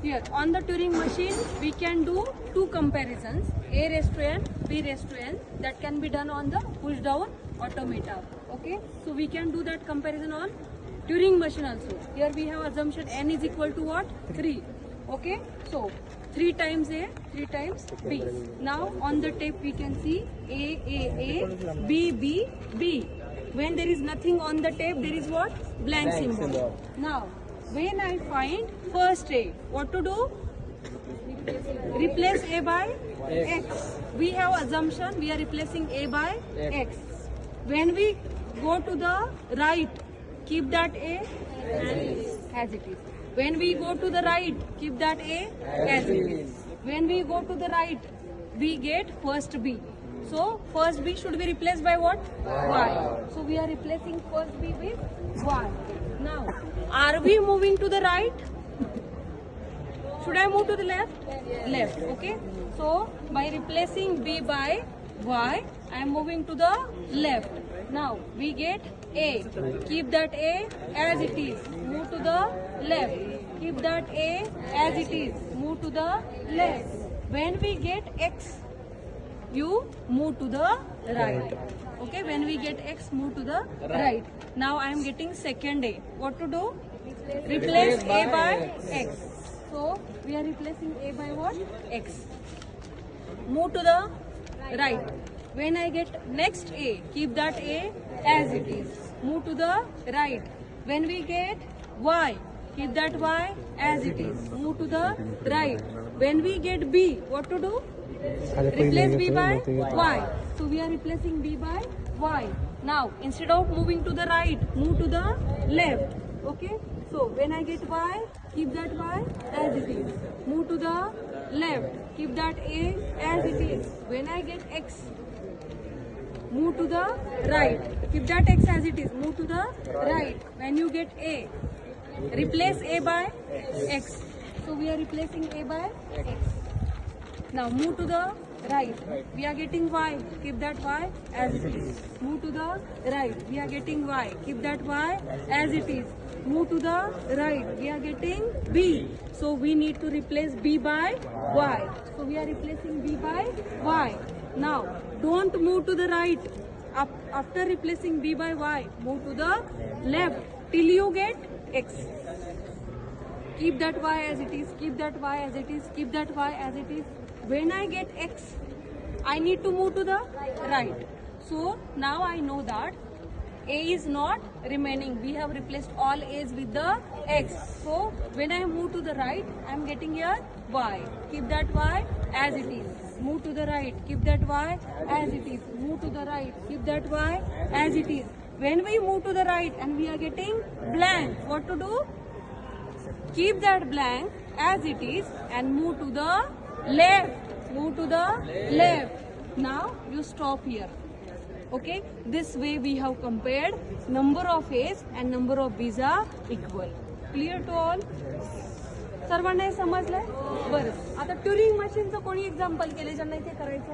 here on the Turing machine we can do two comparisons, A raised to n, B raised to n, that can be done on the push down automata. Okay, so we can do that comparison on Turing machine also. Here we have assumption n is equal to what? 3. Okay, so 3 times A, 3 times B. Now on the tape we can see A, B, B, B. When there is nothing on the tape, there is what? Blank symbol. Now, when I find first A, what to do? Replace A by X. We have assumption, we are replacing A by X. When we go to the right, keep that A as it is. When we go to the right, keep that A as it is. When we go to the right, we get first B. So first B should be replaced by what? Y. So we are replacing first B with Y. Now, are we moving to the right? Should I move to the left? Left. Okay. So by replacing B by Y, I am moving to the left. Now we get A. Keep that A as it is. Move to the left. Keep that A as it is. Move to the left. When we get X, you move to the right. Okay, when we get X, move to the right. Now I am getting second A. What to do? Replace A by X. So we are replacing A by what? X. Move to the right. When I get next A, keep that A as it is. Move to the right. When we get Y, keep that Y as it is. Move to the right. When we get B, what to do? Replace B by Y. So we are replacing B by Y. Now instead of moving to the right, move to the left. Okay. So when I get Y, keep that Y as it is. Move to the left. Keep that A as it is. When I get X, move to the right. Keep that X as it is. Move to the right. When you get A, replace A by X. So we are replacing A by X. Now move to the right. We are getting Y. Keep that Y as it is. Move to the right. We are getting Y. Keep that Y as it is. Move to the right. We are getting B. So we need to replace B by Y. So we are replacing B by Y. Now don't move to the right. After replacing B by Y, move to the left till you get X. Keep that Y as it is. Keep that Y as it is. Keep that Y as it is. When I get X, I need to move to the right. So now I know that A is not remaining. We have replaced all A's with the X. So when I move to the right, I am getting here Y. Keep that Y as it is. Move to the right. Keep that Y as it is. Move to the right. Keep that Y as it is. When we move to the right and we are getting blank, what to do? Keep that blank as it is and move to the left. Move to the left. Now you stop here. Okay, this way we have compared number of A's and number of B's are equal. Clear to all? सर्वांना हे समजलंय? बरं, आता Turing मशीनचं कोणी example केले ज्यांना इथे करायचं?